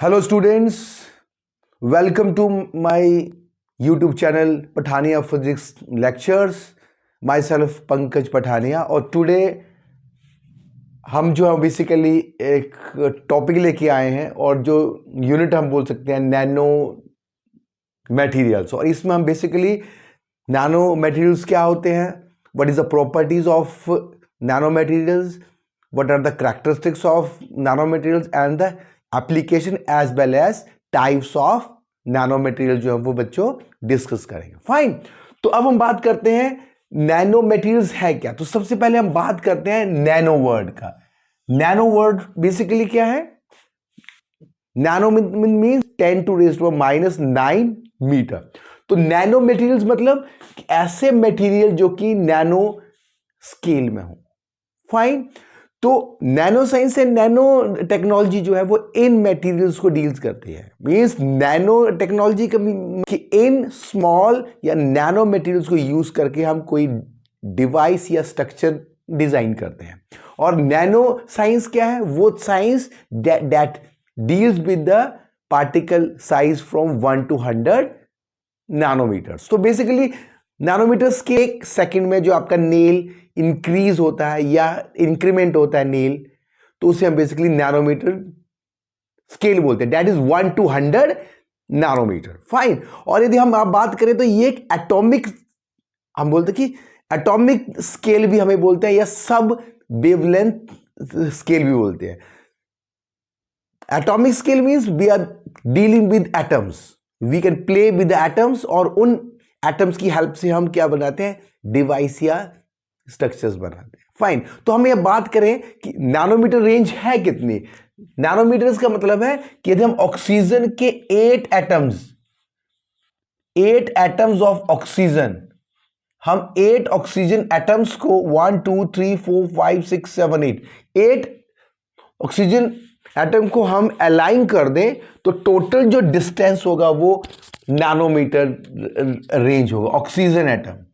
Hello students, welcome to my YouTube channel Pathania Physics Lectures. Myself Pankaj Pathania और today हम जो है basically एक टॉपिक लेके आए हैं और जो यूनिट हम बोल सकते हैं नैनो मटेरियल्स। और इसमें हम बेसिकली नैनो मटेरियल्स क्या होते हैं, what is the properties of nano materials, what are the characteristics of nano materials and the application as well as types of nano material जो है वो बच्चों डिस्कस करेंगे। फाइन, तो अब हम बात करते हैं नैनो मटेरियल्स है क्या। तो सबसे पहले हम बात करते हैं नैनो वर्ड का। नैनो वर्ड बेसिकली क्या है? Nano means 10⁻⁻⁹ metre. तो नैनो मटेरियल्स मतलब ऐसे मटेरियल जो कि नैनो स्केल में हो। फाइन, तो nano science and nano technology जो है वो इन मटेरियल्स को डील्स करती है। मींस नैनो टेक्नोलॉजी कि इन स्मॉल या नैनो मटेरियल्स को यूज करके हम कोई डिवाइस या स्ट्रक्चर डिजाइन करते हैं। और नैनो साइंस क्या है? वो science that deals with the particle size from 1 to 100 nanometres. तो बेसिकली नैनोमीटर्स के एक सेकंड में जो आपका नेल इंक्रीज होता है या इंक्रीमेंट होता है नेल, तो उसे हम बेसिकली नैनोमीटर स्केल बोलते हैं। That is 1 to 100 nanometre. Fine, और यदि हम आप बात करें तो ये एक एटॉमिक, हम बोलते हैं कि एटॉमिक स्केल भी हमें बोलते हैं या सब वेवलेंथ स्केल भी बोलते हैं। Atomic scale means we are dealing with atoms, we can play with atoms और उन एटम्स की हेल्प से हम क्या बनाते हैं? डिवाइस या स्ट्रक्चर्स बनाते हैं। फाइन, तो हम ये बात करें कि नैनोमीटर रेंज है कितनी। नैनोमीटर्स का मतलब है कि यदि हम ऑक्सीजन के 8 एटम्स ऑफ ऑक्सीजन, हम 8 ऑक्सीजन एटम्स को 1 2 3 4 5 6 7 8 ऑक्सीजन एटम को हम अलाइन कर दें तो टोटल जो डिस्टेंस होगा वो नैनोमीटर रेंज होगा ऑक्सीजन एटम।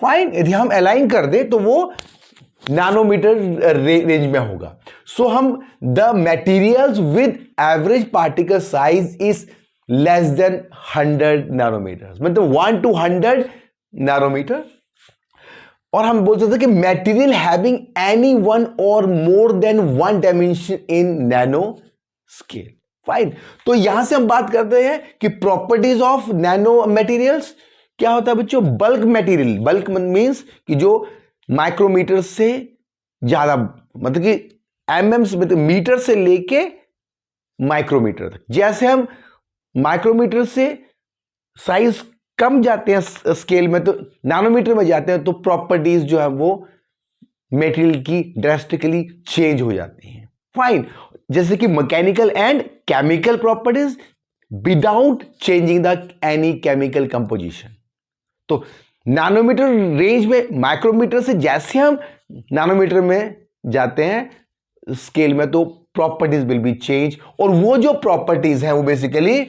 फाइन, यदि हम अलाइन कर दें तो वो नैनोमीटर रेंज में होगा। सो हम the materials with average particle size is less than 100 nanometre, मतलब 1 to 100 नैनोमीटर। और हम बोल सकते हैं कि मटेरियल हैविंग एनी वन और more than one dimension in nano scale. Fine, तो यहां से हम बात करते हैं कि प्रॉपर्टीज ऑफ नैनो मटेरियल्स क्या होता है बच्चों? बल्क मटेरियल, बल्क मींस कि जो माइक्रोमीटर से ज्यादा, मतलब कि एमएम मतलब मीटर से लेके माइक्रोमीटर तक। जैसे हम माइक्रोमीटर से साइज कम जाते हैं स्केल में तो नैनोमीटर में जाते हैं, तो प्रॉपर्टीज जो है वो मटेरियल की ड्रास्टिकली चेंज हो जाती हैं। फाइन, जैसे कि mechanical and chemical properties without changing the any chemical composition. तो नैनोमीटर रेंज में माइक्रोमीटर से जैसे हम नैनोमीटर में जाते हैं स्केल में, तो प्रॉपर्टीज विल बी चेंज। और वो जो प्रॉपर्टीज हैं वो बेसिकली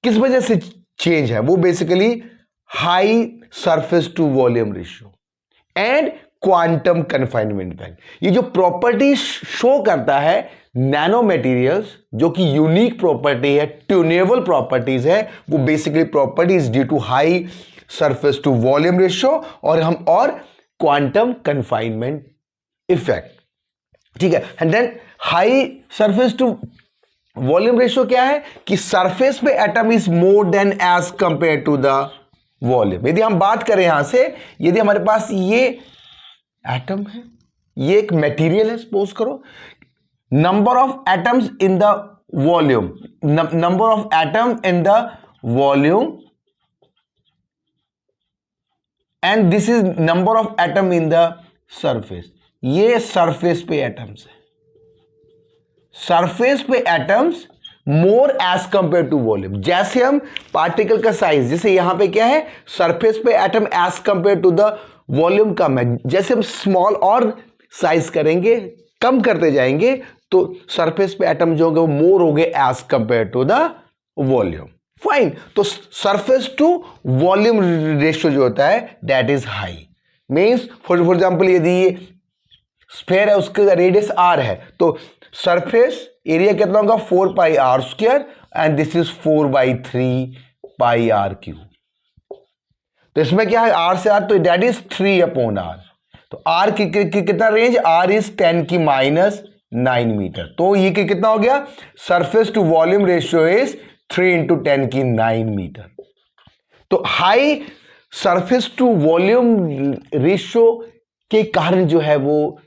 किस वजह से चेंज है? वो basically high surface to volume ratio and quantum confinement value. ये जो प्रॉपर्टी शो करता है नैनो मटेरियल्स, जो कि यूनिक प्रॉपर्टी है, ट्यूनेबल प्रॉपर्टीज है, वो basically properties due to high surface to volume ratio और क्वांटम कन्फाइनमेंट इफेक्ट। ठीक है, and then high surface to volume ratio क्या है कि सरफेस पे atom is more than as compare to the volume. यदि हम बात करें यहां से, यदि हमारे पास ये एटम है, ये एक मटेरियल है, सपोज करो, number of atoms in the volume, number of atom in the volume and this is number of atom in the surface. ये सरफेस पे एटम्स है, सरफेस पे atoms more as compare to volume. जैसे हम particle का size, जैसे यहां पे क्या है, सरफेस पे atom as compare to the volume कम है, जैसे हम स्मॉल और साइज करेंगे, कम करते जाएंगे, तो सरफेस पे एटम जो होंगे वो मोर हो गए as compare to the volume. Fine, तो सरफेस टू वॉल्यूम रेशियो जो होता है that is high. Means for example यदि ये स्फेयर है, उसका रेडियस r है, तो सरफेस एरिया कितना होगा 4πr² and this is 4/3πr³। तो इसमें क्या है, r से r, तो दैट इज 3/r। तो r कितना रेंज, r इज 10⁻⁹ मीटर। तो ये कितना हो गया, surface to volume ratio is 3 × 10⁹ metre. तो high surface to volume ratio के कारण जो है वो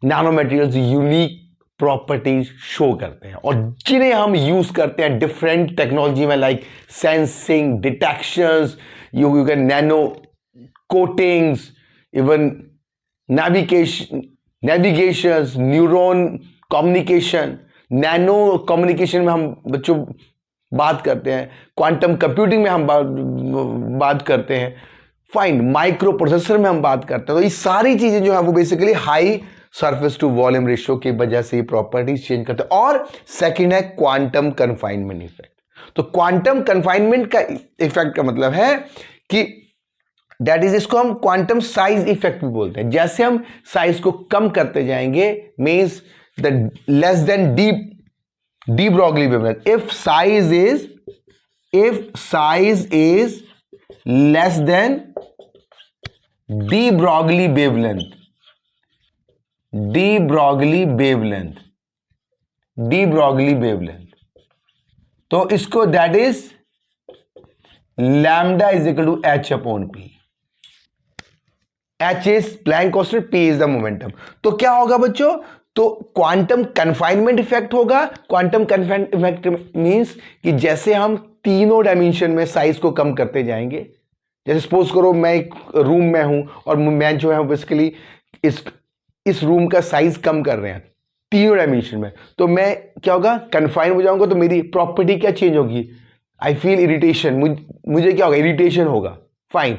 nano materials unique properties show करते हैं, और जिन्हें हम यूज करते हैं डिफरेंट टेक्नोलॉजी में, like sensing, detections, you can nano coatings, even navigation, neuron communication. Nano communication में हम बच्चों बात करते हैं, क्वांटम कंप्यूटिंग में हम बात करते हैं, फाइन, माइक्रो प्रोसेसर में हम बात करते हैं। तो ये सारी चीजें जो है वो basically high surface to volume ratio की वजह से प्रॉपर्टीज चेंज करते हैं। और सेकंड है क्वांटम कन्फाइनमेंट इफेक्ट। तो क्वांटम कन्फाइनमेंट का इफेक्ट का मतलब है कि दैट इज, इसको हम क्वांटम साइज इफेक्ट भी बोलते हैं। जैसे हम साइज को कम करते जाएंगे, means the less than de Broglie wavelength, if size is less than de Broglie wavelength, तो इसको that is lambda is equal to h/p। h is Planck constant, p is the momentum. तो क्या होगा बच्चों, तो क्वांटम कन्फाइनमेंट इफेक्ट होगा। Quantum confinement effect means कि जैसे हम तीनों डायमेंशन में साइज को कम करते जाएंगे, जैसे सपोज करो मैं एक रूम में हूं और मैं जो है बेसिकली इस रूम का साइज कम कर रहे हैं तीनों डायमेंशन में, तो मैं क्या होगा, कन्फाइन हो जाऊंगा, तो मेरी प्रॉपर्टी क्या चेंज होगी, आई फील इरिटेशन, मुझे क्या होगा, इरिटेशन होगा, फाइन,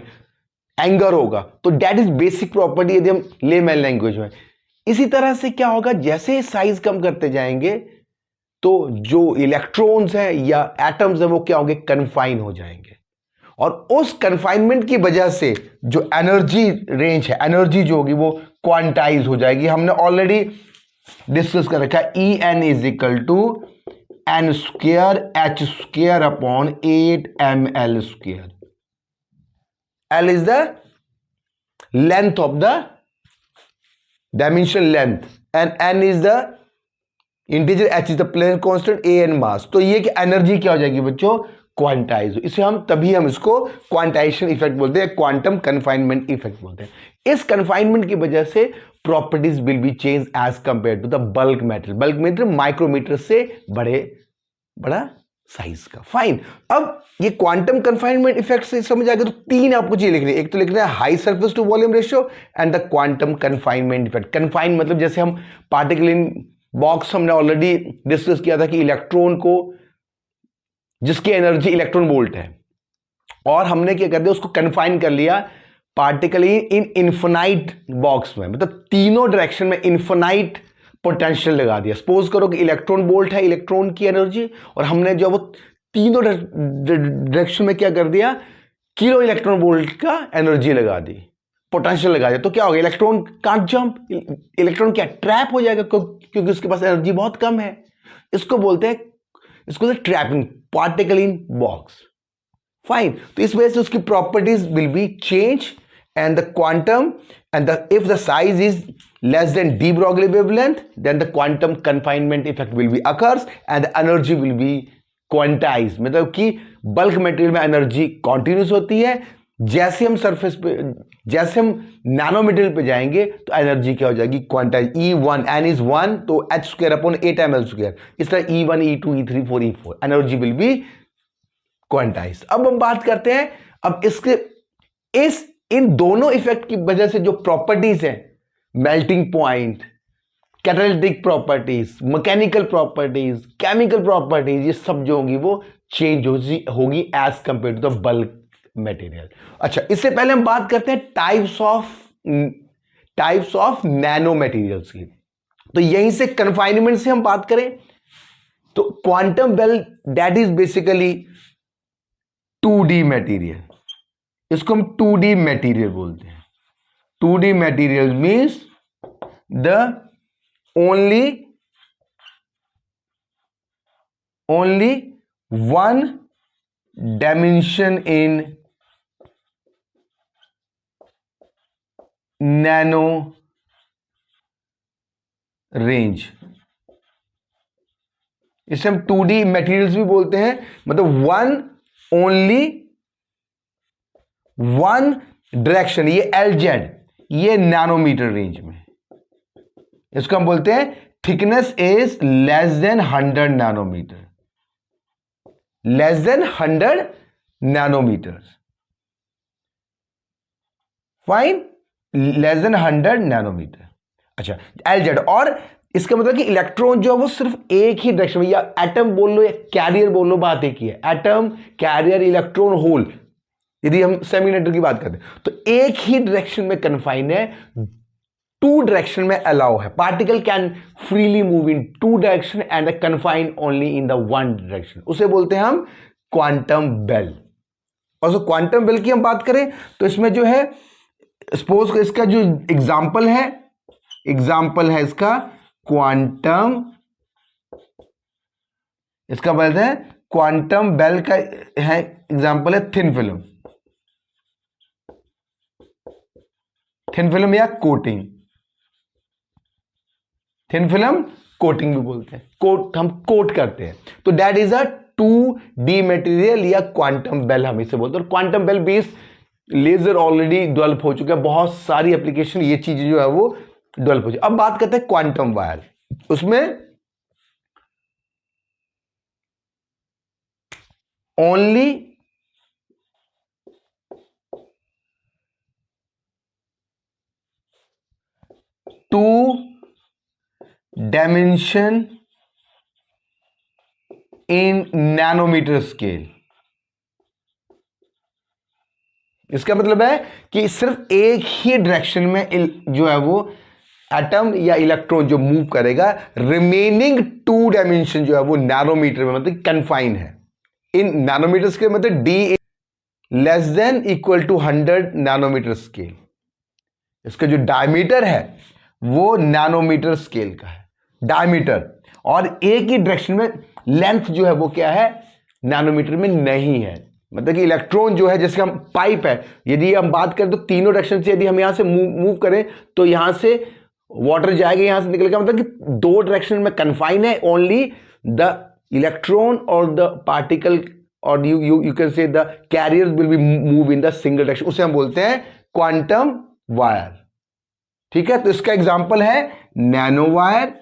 एंगर होगा। तो दैट इज बेसिक प्रॉपर्टी यदि हम लेमैन लैंग्वेज में। इसी तरह से क्या होगा, जैसे साइज कम करते जाएंगे तो जो इलेक्ट्रॉन्स हैं या एटम्स हैं वो क्या होंगे, कन्फाइन हो जाएंगे, और उस कन्फाइनमेंट की वजह से जो एनर्जी रेंज है, एनर्जी जो होगी वो क्वांटाइज हो जाएगी। हमने ऑलरेडी डिस्कस कर रखा है, En is equal to n² h² / 8ml²। L is the length of the dimension length and n is the integer, h is the Planck constant, a n mass। तो ये कि energy क्या हो जाएगी बच्चों, क्वांटाइज। इसे हम इसको क्वांटाइजेशन इफेक्ट बोलते हैं, क्वांटम कन्फाइनमेंट इफेक्ट बोलते हैं। इस कन्फाइनमेंट की वजह से properties will be change as compare to the bulk material. Bulk material micrometre से बड़ा साइज का, फाइन। अब ये क्वांटम कन्फाइनमेंट इफेक्ट से समझ आ गया, तो तीन आपको चीज लिखनी है। एक तो लिखना है high surface to volume ratio and the quantum confinement effect. Confine मतलब जैसे हम पार्टिकल इन बॉक्स, हमने ऑलरेडी डिस्कस किया था कि इलेक्ट्रॉन को, जिसकी एनर्जी इलेक्ट्रॉन वोल्ट है, और हमने क्या कर दिया, उसको कन्फाइन कर लिया पार्टिकल इन इन्फिनाइट बॉक्स में, मतलब तीनों डायरेक्शन में इन्फिनाइट पोटेंशियल लगा दिया। सपोज करो कि इलेक्ट्रॉन वोल्ट है इलेक्ट्रॉन की एनर्जी, और हमने जो वो तीनों डायरेक्शन में क्या कर दिया, किलो इलेक्ट्रॉन वोल्ट का एनर्जी लगा दी, पोटेंशियल लगा दिया। तो क्या होगा, इलेक्ट्रॉन कांट जंप, इलेक्ट्रॉन क्या ट्रैप हो जाएगा, क्योंकि उसके पास एनर्जी बहुत कम है। इसको बोलते हैं trapping, particle in box, fine. तो इस वजह से उसकी properties will be change and the quantum and if the size is less than d Broglie wavelength, then the quantum confinement effect will be occurs and the energy will be quantized। मतलब कि bulk material में energy continuous होती है, जैसे हम surface पे, जैसे हम नैनो मटेरियल पे जाएंगे तो एनर्जी क्या हो जाएगी, क्वांटाइज। E1 n is 1, तो h² / 8ml²। इस तरह E1 E2 E3 4 E4 energy will be quantize. अब हम बात करते हैं, अब इन दोनों इफेक्ट की वजह से जो प्रॉपर्टीज हैं, melting point, catalytic properties, mechanical properties, chemical properties, ये सब जो होंगी वो चेंज होगी as compare to the bulk material. अच्छा, इससे पहले हम बात करते हैं टाइप्स ऑफ नैनो मटेरियल्स की। तो यहीं से कन्फाइनमेंट से हम बात करें तो quantum well that is basically 2D material, इसको हम 2D मटेरियल बोलते हैं। 2D material means the only one dimension in nano range. इसे हम 2D मटेरियल्स भी बोलते हैं, मतलब ओनली वन डायरेक्शन, ये LZ, ये नैनोमीटर रेंज में। इसको हम बोलते हैं thickness is less than 100 nanometre, less than 100 nanometre, fine, less than 100 nanometre. अच्छा, LZ। और इसका मतलब कि इलेक्ट्रॉन जो है वो सिर्फ एक ही डायरेक्शन में, या एटम बोल लो या कैरियर बोल लो, बात एक ही है। एटम, कैरियर, इलेक्ट्रॉन, होल, यदि हम सेमीकंडक्टर की बात करते हैं तो एक ही डायरेक्शन में कन्फाइन है, 2 डायरेक्शन में अलाउ है। Particle can freely move in 2 direction and confine only in the 1 direction. उसे बोलते हैं हम क्वांटम बेल। और जो क्वांटम बेल की हम बात करें तो इसमें जो है, सपोज इसका जो एग्जाम्पल है इसका क्वांटम, इसका मतलब है क्वांटम बेल का है एग्जाम्पल है थिन फिल्म या कोटिंग। थिन फिल्म कोटिंग भी बोलते हैं, कोट, हम कोट करते हैं, तो that is a 2D material या क्वांटम बेल हम इसे बोलते हैं। और quantum well based laser already develop हो चुका है, बहुत सारी एप्लीकेशन ये चीजें जो है वो डेवलप हो चुकी। अब बात करते हैं क्वांटम वायर। उसमें only two dimension in nanometre scale. इसका मतलब है कि सिर्फ एक ही डायरेक्शन में जो है वो एटम या इलेक्ट्रॉन जो मूव करेगा, रिमेनिंग 2 डायमेंशन जो है वो नैनोमीटर में, मतलब कन्फाइन है। इन नैनोमीटर स्केल मतलब D less than equal to 100 nanometre scale. इसका जो डायमीटर है वो नैनोमीटर स्केल का है, डायमीटर। और एक ही डायरेक्शन में लेंथ जो है वो क्या है, नैनोमीटर में नहीं है। मतलब कि इलेक्ट्रॉन जो है, जैसे हम पाइप है, यदि हम बात करें तो तीनों डायरेक्शन से यदि हम यहां से मूव करें तो यहां से वाटर जाएगा, यहां से निकलेगा, मतलब कि 2 डायरेक्शन में कन्फाइन है। ओनली द इलेक्ट्रॉन और द पार्टिकल और you can say the carrier will be move in the single direction, उसे हम बोलते हैं क्वांटम वायर। ठीक है, तो इसका एग्जांपल है नैनो वायर,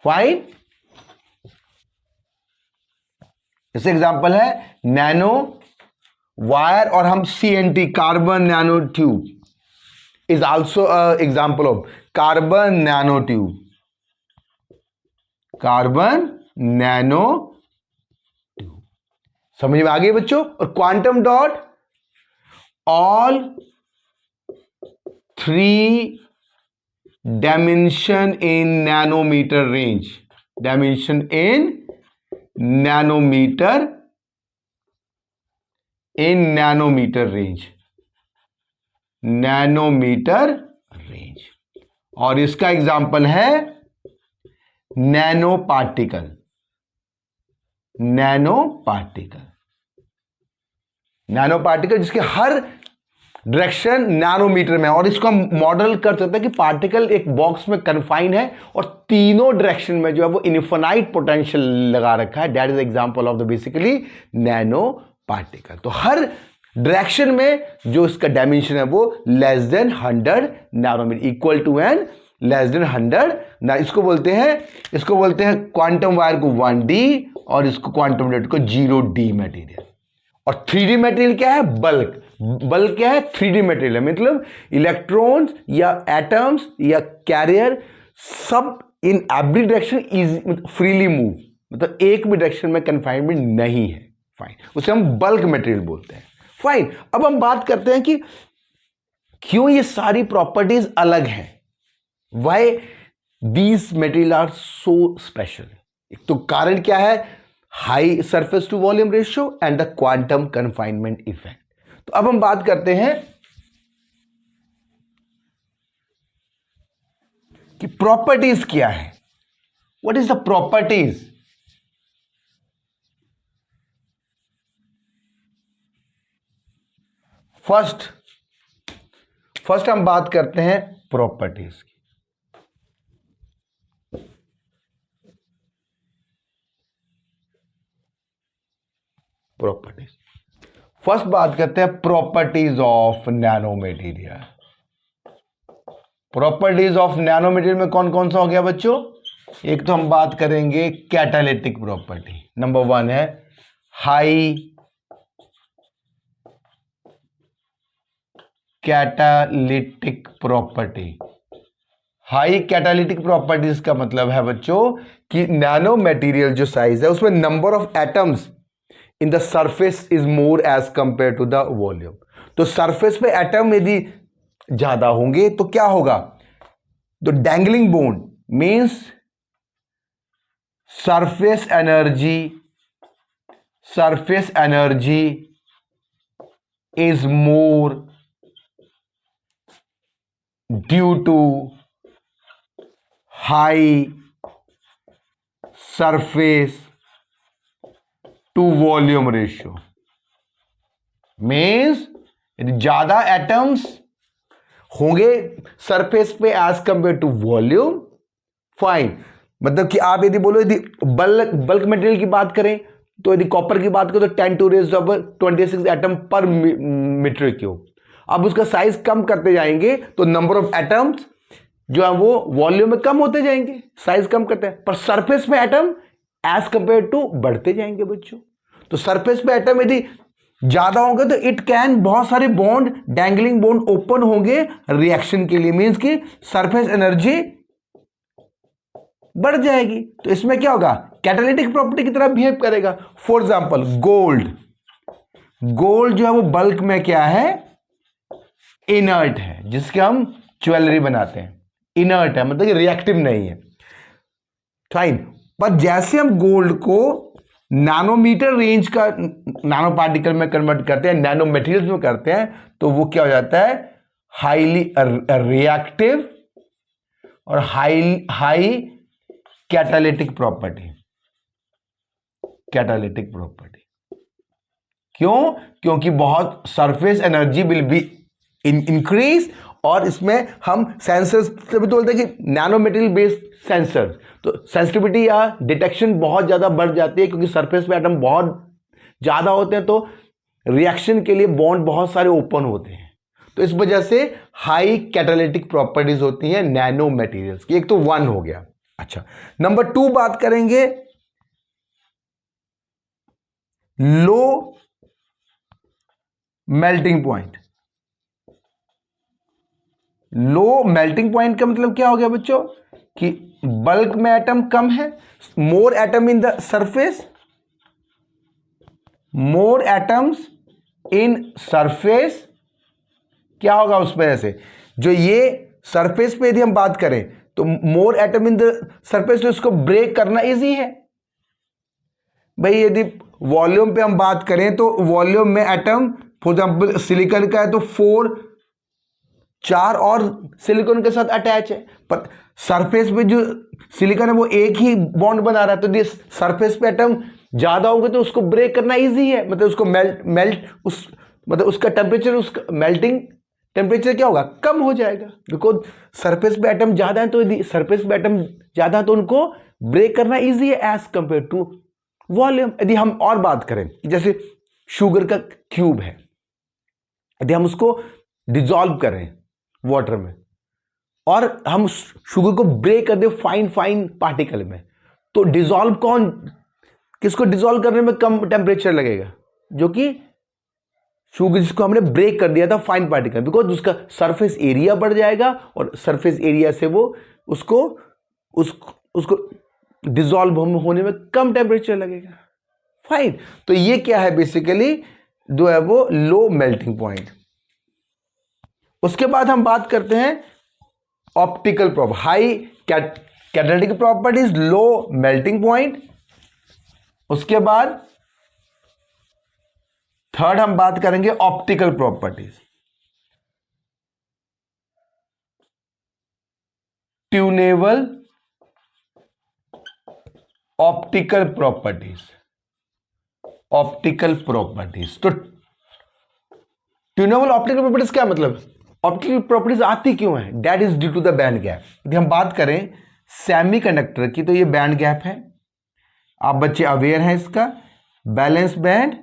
फाइन। इसका एग्जांपल है नैनो वायर। और हम CNT, carbon nano tube is also example of carbon nano tube, carbon nano tube. समझ में आ गई बच्चों। और quantum dot, all 3 dimension in nanometre range, dimension in nanometre, in nanometre range, nanometre range. और इसका एग्जांपल है nano particle, nano particle, nano particle जिसके हर डायरेक्शन नैनोमीटर में। और इसको हम मॉडल कर सकते हैं कि पार्टिकल एक बॉक्स में कन्फाइन है और तीनों डायरेक्शन में जो है वो इनफिनाइट पोटेंशियल लगा रखा है। That is example of the basically nano particle. तो हर डायरेक्शन में जो इसका डायमेंशन है वो less than 100 nanometre, equal to and less than 100। इसको बोलते हैं क्वांटम वायर को 1D और इसको क्वांटम डॉट को 0D मटेरियल। और 3D मटेरियल क्या है, बल्क क्या है, 3D मटेरियल है, मतलब इलेक्ट्रॉन्स या एटम्स या कैरियर सब in every direction is freely move, मतलब एक भी डायरेक्शन में कन्फाइनमेंट नहीं है, फाइन। उसे हम बल्क मटेरियल बोलते हैं, फाइन। अब हम बात करते हैं कि क्यों ये सारी प्रॉपर्टीज अलग हैं, why these material are so special. एक तो कारण क्या है, high surface to volume ratio and the quantum confinement effect. तो अब हम बात करते हैं कि प्रॉपर्टीज क्या है, what is the properties. First हम बात करते हैं प्रॉपर्टीज की। प्रॉपर्टीज फर्स्ट बात करते हैं properties of nano material. Properties of nano material में कौन कौन सा हो गया बच्चों? एक तो हम बात करेंगे कैटालिटिक प्रॉपर्टी, नंबर 1 है high catalytic property. High catalytic properties का मतलब है बच्चों कि नैनो मटेरियल जो साइज है उसमें number of atoms in the surface is more as compare to the volume. तो सरफेस पे एटम यदि ज्यादा होंगे तो क्या होगा? The dangling bond means surface energy is more due to high surface to volume ratio. Means यदि ज्यादा एटम्स होंगे सरफेस पे as compare to volume, fine. मतलब कि आप यदि बोलो यदि बल्क मटेरियल की बात करें तो यदि कॉपर की बात करें तो 10⁻26 एटम पर मीटर क्यूब। अब उसका साइज कम करते जाएंगे तो नंबर ऑफ एटम्स जो है वो वॉल्यूम में कम होते जाएंगे, साइज कम करते हैं, पर सरफेस में एटम एज कंपेयर टू बढ़ते जाएंगे बच्चों। तो सरफेस पे एटम यदि ज्यादा होंगे तो इट कैन बहुत सारे बॉन्ड डैंगलिंग बॉन्ड ओपन होंगे रिएक्शन के लिए, मींस कि सरफेस एनर्जी बढ़ जाएगी। तो इसमें क्या होगा? कैटालिटिक प्रॉपर्टी की तरह बिहेव करेगा। फॉर एग्जांपल गोल्ड जो है वो बल्क में क्या है? इनर्ट है, जिसके हम ज्वेलरी बनाते हैं। इनर्ट है मतलब कि रिएक्टिव नहीं है, फाइन। पर जैसे हम गोल्ड को नैनोमीटर रेंज का नैनो पार्टिकल में कन्वर्ट करते हैं, नैनो मटेरियल्स में करते हैं, तो वो क्या हो जाता है? हाईली रिएक्टिव और हाई कैटालिटिक प्रॉपर्टी। क्यों? क्योंकि बहुत surface energy will be increase, और इसमें हम सेंसर्स भी तो बोलते हैं कि नैनो मटेरियल बेस्ड सेंसर, तो सेंसिटिविटी या डिटेक्शन बहुत ज्यादा बढ़ जाती है, क्योंकि सरफेस पे एटम बहुत ज्यादा होते हैं तो रिएक्शन के लिए बॉन्ड बहुत सारे ओपन होते हैं। तो इस वजह से हाई कैटालिटिक प्रॉपर्टीज होती हैं नैनो मटेरियल्स की। एक तो 1 हो गया। अच्छा, नंबर 2 बात करेंगे लो मेल्टिंग पॉइंट। लो मेल्टिंग पॉइंट का मतलब क्या हो गया बच्चों? कि बल्क में एटम कम है, मोर atom in the surface, more atoms in surface. क्या होगा उस वजह से? जो ये सरफेस पे यदि हम बात करें तो मोर एटम इन द सरफेस, तो इसको ब्रेक करना इजी है भाई। यदि वॉल्यूम पे हम बात करें तो वॉल्यूम में एटम फॉर एग्जाम्पल सिलिकॉन का है तो 4 और सिलिकॉन के साथ अटैच है, पर सरफेस पे जो सिलिकॉन है वो एक ही बॉन्ड बना रहा है। तो सरफेस पे एटम ज्यादा होंगे तो उसको ब्रेक करना इजी है, मतलब उसको मतलब उसका टेम्परेचर, उसका मेल्टिंग टेम्परेचर क्या होगा? कम हो जाएगा, बिकॉज सरफेस पे एटम ज्यादा है। तो यदि सरफेस पे एटम ज्यादा है तो उनको ब्रेक करना इजी है एज कंपेयर टू वॉल्यूम। यदि हम और बात करें, जैसे शुगर का क्यूब है, यदि हम उसको डिसॉल्व करें वाटर में और हम शुगर को ब्रेक कर दे फाइन पार्टिकल में, तो डिसॉल्व किसको डिसॉल्व करने में कम टेम्परेचर लगेगा? जो कि शुगर जिसको हमने ब्रेक कर दिया था फाइन पार्टिकल, बिकॉज उसका सरफेस एरिया बढ़ जाएगा और सरफेस एरिया से वो उसको डिसॉल्व होने में कम टेम्परेचर लगेगा, फाइन। तो ये क्या है? बेसिकली जो है वो लो मेल्टिंग पॉइंट। उसके बाद हम बात करते हैं optical property, high catalytic properties, low melting point. उसके बाद थर्ड हम बात करेंगे optical properties. Tunable optical properties. Optical properties, तो ट्यूनेबल ऑप्टिकल प्रॉपर्टीज क्या मतलब, ऑप्टिकल प्रॉपर्टीज आती क्यों है, that is due to the band gap. यदि हम बात करें सेमीकंडक्टर की, तो ये बैंड गैप है, आप बच्चे अवेयर हैं इसका, balance band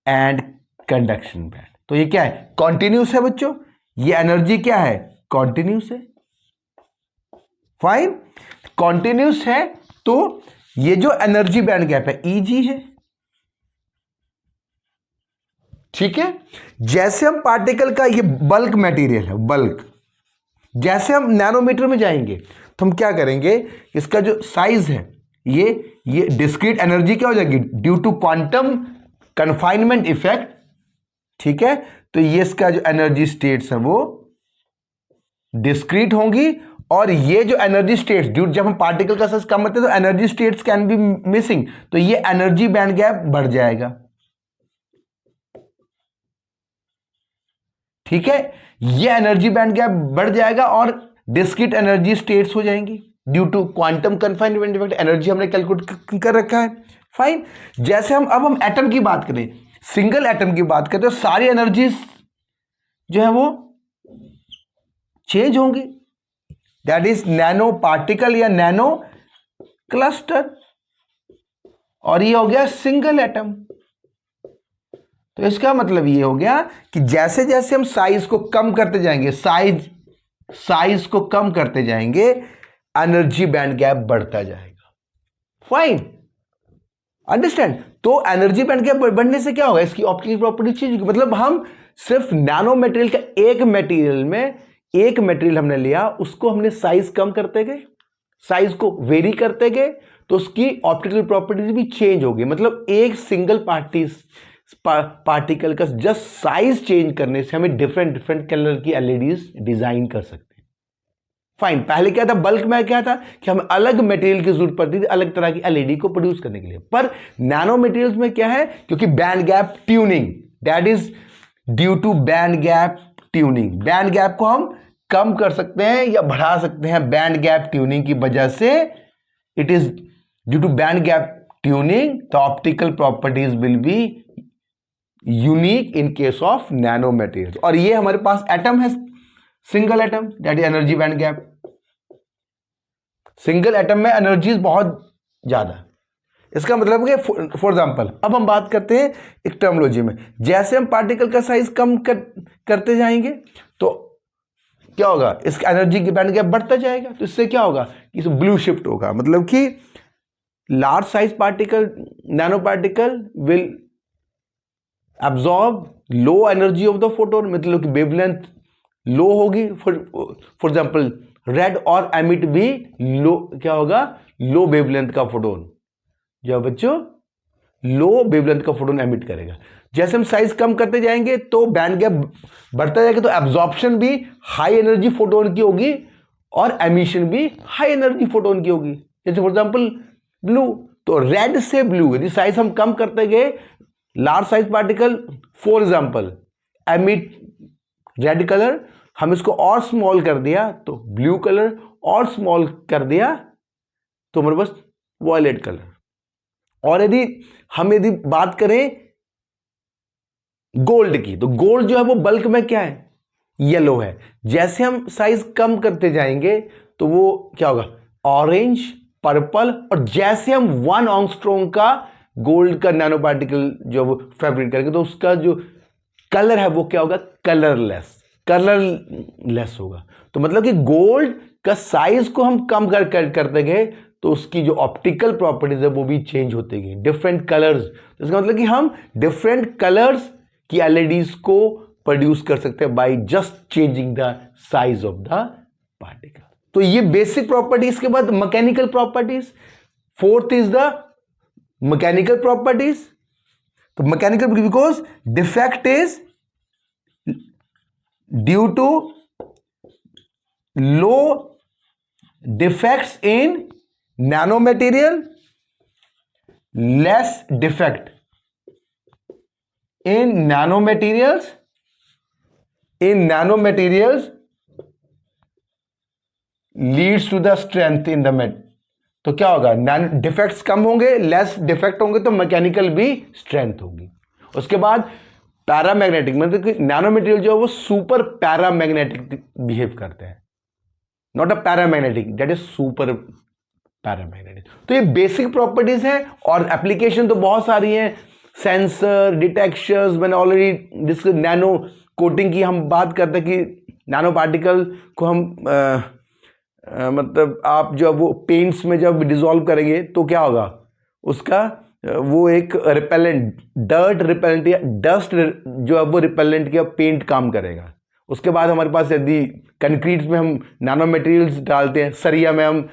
and conduction band. तो ये क्या है, कॉन्टिन्यूस है बच्चों, ये एनर्जी क्या है, कॉन्टिन्यूस है। फाइन, कॉन्टिन्यूस है, तो ये जो एनर्जी बैंड गैप है ईजी है। ठीक है, जैसे हम पार्टिकल का, ये बल्क मटेरियल है, बल्क, जैसे हम नैनोमीटर में जाएंगे तो हम क्या करेंगे, इसका जो साइज है, ये डिस्क्रीट एनर्जी क्या हो जाएगी, due to quantum confinement effect. ठीक है, तो ये इसका जो एनर्जी स्टेट्स है वो डिस्क्रीट होंगी, और ये जो एनर्जी स्टेट्स, ड्यू जब हम पार्टिकल का साइज कम करते हैं तो energy states can be missing, तो ये एनर्जी बैंड गैप बढ़ जाएगा। ठीक है, ये एनर्जी बैंड गैप बढ़ जाएगा और डिस्क्रीट एनर्जी स्टेट्स हो जाएंगी due to quantum confinement effect, energy हमने कैलकुलेट कर रखा है। फाइन, जैसे हम एटम की बात करें, सिंगल एटम की बात करें, तो सारी एनर्जीज जो है वो चेंज होंगी, दैट इज नैनो पार्टिकल या नैनो क्लस्टर, और ये हो गया सिंगल एटम। तो इसका मतलब ये हो गया कि जैसे जैसे हम साइज को कम करते जाएंगे, साइज को कम करते जाएंगे, एनर्जी बैंड गैप बढ़ता जाएगा। Fine, understand. तो एनर्जी बैंड गैप बढ़ने से क्या होगा, इसकी ऑप्टिकल प्रॉपर्टी चेंज होगी। मतलब हम सिर्फ नैनो मटेरियल का एक मटेरियल हमने लिया, उसको हमने साइज कम करते गए, साइज को वेरी करते गए, तो उसकी ऑप्टिकल प्रॉपर्टीज भी चेंज होगी। मतलब एक सिंगल पार्टिकल का जस्ट साइज चेंज करने से हमें डिफरेंट कलर की एलईडीज डिजाइन कर सकते हैं। फाइन, पहले क्या था, बल्क में क्या था कि हमें अलग मटेरियल की जरूरत पड़ती थी अलग तरह की एलईडी को प्रोड्यूस करने के लिए, पर नैनो मटेरियल्स में क्या है, क्योंकि band gap tuning, due to band gap tuning, band gap को हम कम कर सकते हैं या बढ़ा सकते हैं बैंड गैप ट्यूनिंग की वजह से। It is due to band gap tuning the optical properties will be unique in case of nano material. और ये हमारे पास एटम है, single atom, that is energy band gap. Single atom में energies बहुत ज्यादा, इसका मतलब कि फॉर एग्जांपल अब हम बात करते हैं एक टर्मोलॉजी में, जैसे हम पार्टिकल का साइज कम करते जाएंगे तो क्या होगा, इसका एनर्जी की बैंड गैप बढ़ता जाएगा। तो इससे क्या होगा, इस ब्लू शिफ्ट होगा, मतलब कि large size particle, nano particle will absorb low energy of the photon, मतलब कि वेवलेंथ लो होगी। फॉर एग्जांपल रेड और एमिट भी लो, क्या होगा, लो वेवलेंथ का फोटोन, जो बच्चों लो वेवलेंथ का फोटोन एमिट करेगा। जैसे हम साइज कम करते जाएंगे तो बैंड गैप बढ़ता जाएगा, तो एब्जॉर्प्शन भी हाई एनर्जी फोटोन की होगी और एमिशन भी हाई एनर्जी फोटोन की होगी। जैसे फॉर एग्जांपल ब्लू, तो रेड से ब्लू यदि साइज हम कम करते गए, large size particle for example emit red colour, हम इसको और स्मॉल कर दिया तो ब्लू कलर, और स्मॉल कर दिया तो हमारे पास वॉयलेट कलर। और यदि बात करें गोल्ड की, तो गोल्ड जो है वो बल्क में क्या है, येलो है। जैसे हम साइज कम करते जाएंगे तो वो क्या होगा, ऑरेंज, पर्पल, और जैसे हम 1 एंगस्ट्रॉम का गोल्ड का नैनो पार्टिकल जो वो फैब्रिक करेंगे तो उसका जो कलर है वो क्या होगा, कलरलेस होगा। तो मतलब कि गोल्ड का साइज को हम कम करते गए तो उसकी जो ऑप्टिकल प्रॉपर्टीज है वो भी चेंज होती गई, डिफरेंट कलर्स। तो इसका मतलब कि हम डिफरेंट कलर्स की एलईडीज को प्रोड्यूस कर सकते हैं by just changing the size of the particle. तो ये बेसिक प्रॉपर्टीज के बाद mechanical properties, fourth is the mechanical properties. तो mechanical because defect is due to low defects in nanomaterial, less defect in nanomaterials, leads to the strength in the mat, तो क्या होगा, defects कम होंगे, less defect होंगे तो mechanical भी strength होगी। उसके बाद पैरामैग्नेटिक, मतलब कि नैनो मटेरियल जो है वो सुपर पैरामैग्नेटिक बिहेव करते हैं, not a paramagnetic, that is super paramagnetic. तो ये बेसिक प्रॉपर्टीज हैं और एप्लीकेशन तो बहुत सारी हैं, सेंसर, डिटेक्शंस, मैंने ऑलरेडी डिस्कस, नैनो कोटिंग की हम बात करते हैं कि नैनो पार्टिकल को हम मतलब आप जब वो पेंट्स में जब डिसॉल्व करेंगे तो क्या होगा, उसका वो एक रिपेलेंट, डर्ट रिपेलेंट या डस्ट जो है वो रिपेलेंट का पेंट काम करेगा। उसके बाद हमारे पास यदि कंक्रीट में हम नैनो मटेरियल्स डालते हैं, सरिया में हम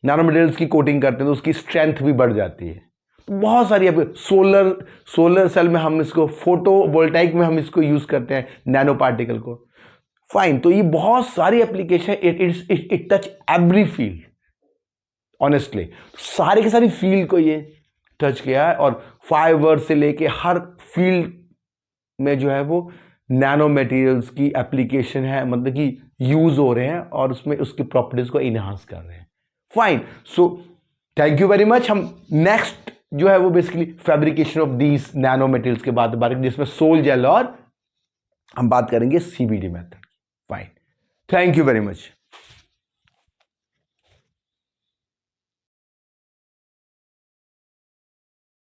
नैनो मटेरियल्स की कोटिंग करते हैं तो उसकी स्ट्रेंथ भी बढ़ जाती है। बहुत सारी, सोलर सेल में हम इसको, फोटोवोल्टाइक में हम इसको यूज करते हैं नैनो पार्टिकल को। फाइन, तो ये बहुत सारी application, it touch every field, honestly सारे के सारी फील्ड को ये टच किया है और फाइबर से लेके हर फील्ड में जो है वो नैनो मटेरियल्स की एप्लीकेशन है, मतलब कि यूज हो रहे हैं और उसमें उसकी प्रॉपर्टीज को इनहांस कर रहे हैं। Fine, so thank you very much. हम नेक्स्ट जो है वो basically fabrication of these nano materials के बाद बात, जिसमें सोल जेल और हम बात करेंगे CBD method. Fine, thank you very much.